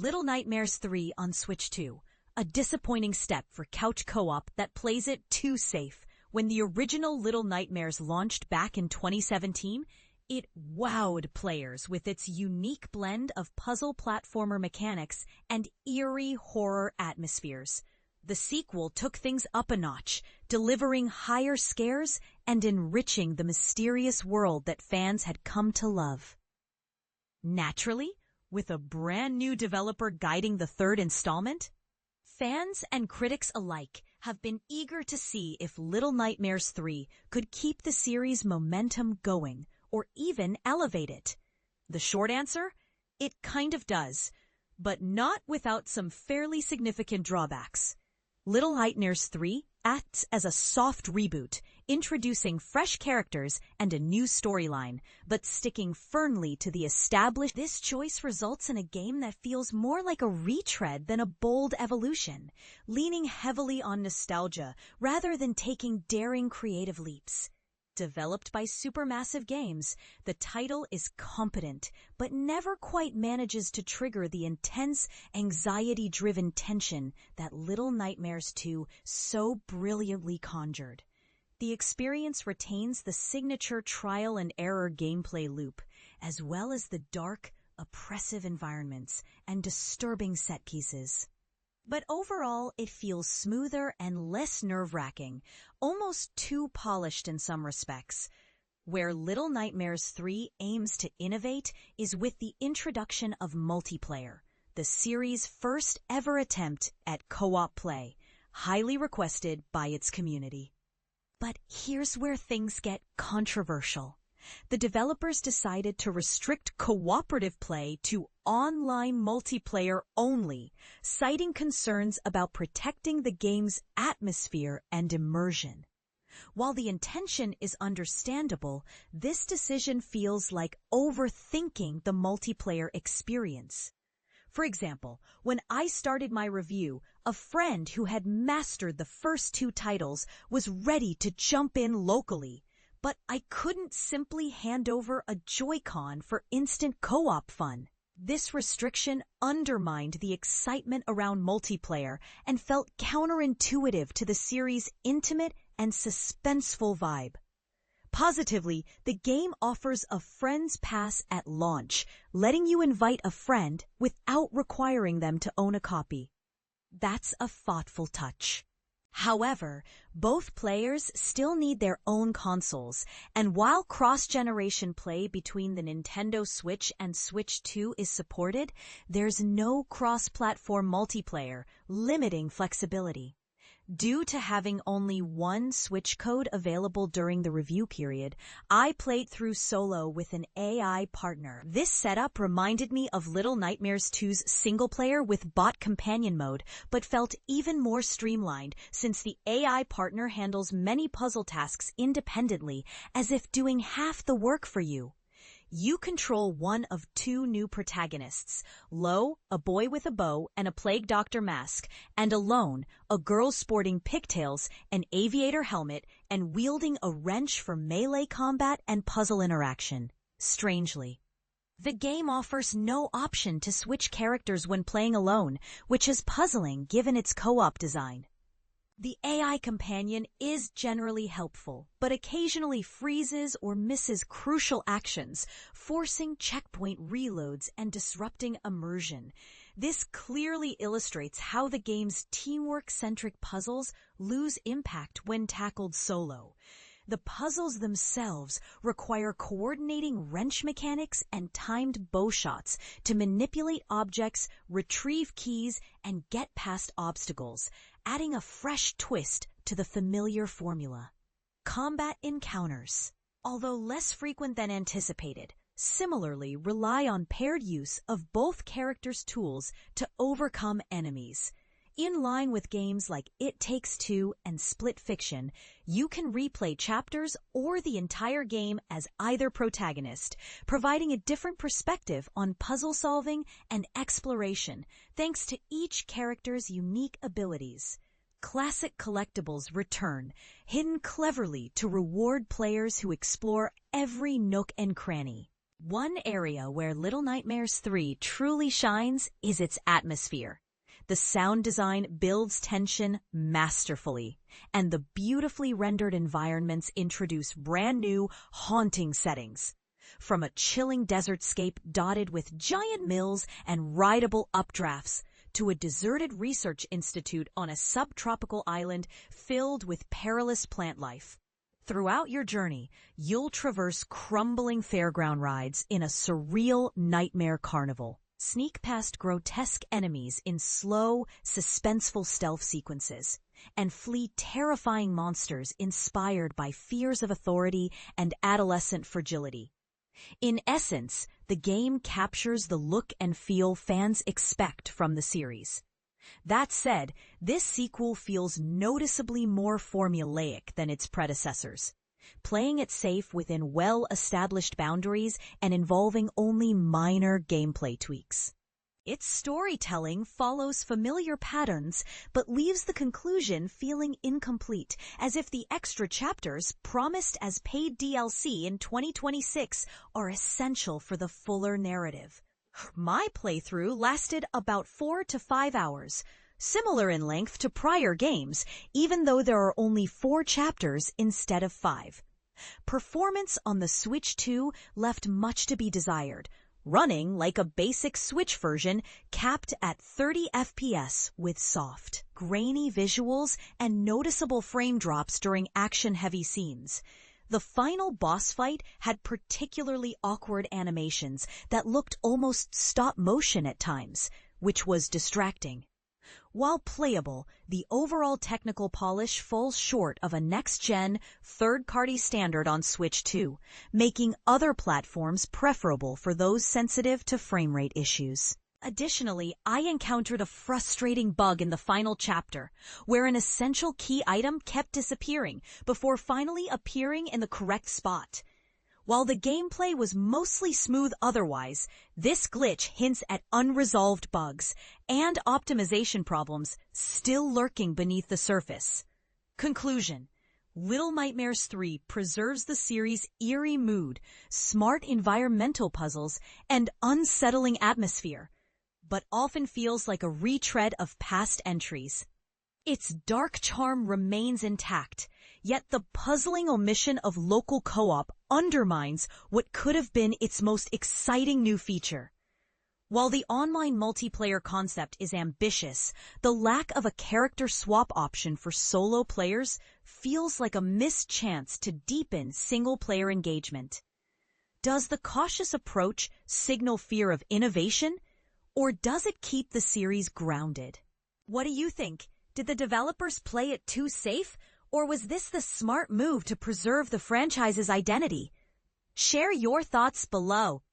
Little Nightmares 3 on Switch 2. A disappointing step for couch co-op that plays it too safe. When the original Little Nightmares launched back in 2017, it wowed players with its unique blend of puzzle platformer mechanics and eerie horror atmospheres. The sequel took things up a notch, delivering higher scares and enriching the mysterious world that fans had come to love. Naturally, with a brand new developer guiding the third installment, fans and critics alike have been eager to see if Little Nightmares 3 could keep the series' momentum going or even elevate it. The short answer? It kind of does, but not without some fairly significant drawbacks. Little Nightmares 3 acts as a soft reboot, introducing fresh characters and a new storyline, but sticking firmly to the established. This choice results in a game that feels more like a retread than a bold evolution, leaning heavily on nostalgia rather than taking daring creative leaps. Developed by Supermassive Games, the title is competent, but never quite manages to trigger the intense, anxiety-driven tension that Little Nightmares 2 so brilliantly conjured. The experience retains the signature trial-and-error gameplay loop, as well as the dark, oppressive environments and disturbing set pieces. But overall, it feels smoother and less nerve-wracking, almost too polished in some respects. Where Little Nightmares 3 aims to innovate is with the introduction of multiplayer, the series' first ever attempt at co-op play, highly requested by its community. But here's where things get controversial. The developers decided to restrict cooperative play to online multiplayer only, citing concerns about protecting the game's atmosphere and immersion. While the intention is understandable, this decision feels like overthinking the multiplayer experience. For example, when I started my review, a friend who had mastered the first two titles was ready to jump in locally, but I couldn't simply hand over a Joy-Con for instant co-op fun. This restriction undermined the excitement around multiplayer and felt counterintuitive to the series' intimate and suspenseful vibe. Positively, the game offers a friend's pass at launch, letting you invite a friend without requiring them to own a copy. That's a thoughtful touch. However, both players still need their own consoles, and while cross-generation play between the Nintendo Switch and Switch 2 is supported, there's no cross-platform multiplayer, limiting flexibility. Due to having only one Switch code available during the review period, I played through solo with an AI partner. This setup reminded me of Little Nightmares 2's single-player with bot companion mode, but felt even more streamlined since the AI partner handles many puzzle tasks independently, as if doing half the work for you. You control one of two new protagonists, Lo, a boy with a bow and a plague doctor mask, and Alone, a girl sporting pigtails, an aviator helmet, and wielding a wrench for melee combat and puzzle interaction. Strangely, the game offers no option to switch characters when playing alone, which is puzzling given its co-op design. The AI companion is generally helpful, but occasionally freezes or misses crucial actions, forcing checkpoint reloads and disrupting immersion. This clearly illustrates how the game's teamwork-centric puzzles lose impact when tackled solo. The puzzles themselves require coordinating wrench mechanics and timed bow shots to manipulate objects, retrieve keys, and get past obstacles, adding a fresh twist to the familiar formula. Combat encounters, although less frequent than anticipated, similarly rely on paired use of both characters' tools to overcome enemies. In line with games like It Takes Two and Split Fiction, you can replay chapters or the entire game as either protagonist, providing a different perspective on puzzle solving and exploration thanks to each character's unique abilities. Classic collectibles return, hidden cleverly to reward players who explore every nook and cranny. One area where Little Nightmares 3 truly shines is its atmosphere. The sound design builds tension masterfully, and the beautifully rendered environments introduce brand new, haunting settings. From a chilling desertscape dotted with giant mills and rideable updrafts, to a deserted research institute on a subtropical island filled with perilous plant life. Throughout your journey, you'll traverse crumbling fairground rides in a surreal nightmare carnival. Sneak past grotesque enemies in slow, suspenseful stealth sequences, and flee terrifying monsters inspired by fears of authority and adolescent fragility. In essence, the game captures the look and feel fans expect from the series. That said, this sequel feels noticeably more formulaic than its predecessors, playing it safe within well-established boundaries and involving only minor gameplay tweaks. Its storytelling follows familiar patterns, but leaves the conclusion feeling incomplete, as if the extra chapters promised as paid DLC in 2026 are essential for the fuller narrative. My playthrough lasted about 4 to 5 hours, similar in length to prior games, even though there are only 4 chapters instead of 5. Performance on the Switch 2 left much to be desired, running like a basic Switch version capped at 30 FPS with soft, grainy visuals and noticeable frame drops during action-heavy scenes. The final boss fight had particularly awkward animations that looked almost stop-motion at times, which was distracting. While playable, the overall technical polish falls short of a next-gen, third-party standard on Switch 2, making other platforms preferable for those sensitive to frame rate issues. Additionally, I encountered a frustrating bug in the final chapter, where an essential key item kept disappearing before finally appearing in the correct spot. While the gameplay was mostly smooth otherwise, this glitch hints at unresolved bugs and optimization problems still lurking beneath the surface. Conclusion: Little Nightmares 3 preserves the series' eerie mood, smart environmental puzzles, and unsettling atmosphere, but often feels like a retread of past entries. Its dark charm remains intact, yet the puzzling omission of local co-op undermines what could have been its most exciting new feature. While the online multiplayer concept is ambitious, the lack of a character swap option for solo players feels like a missed chance to deepen single-player engagement. Does the cautious approach signal fear of innovation, or does it keep the series grounded? What do you think? Did the developers play it too safe, or was this the smart move to preserve the franchise's identity? Share your thoughts below.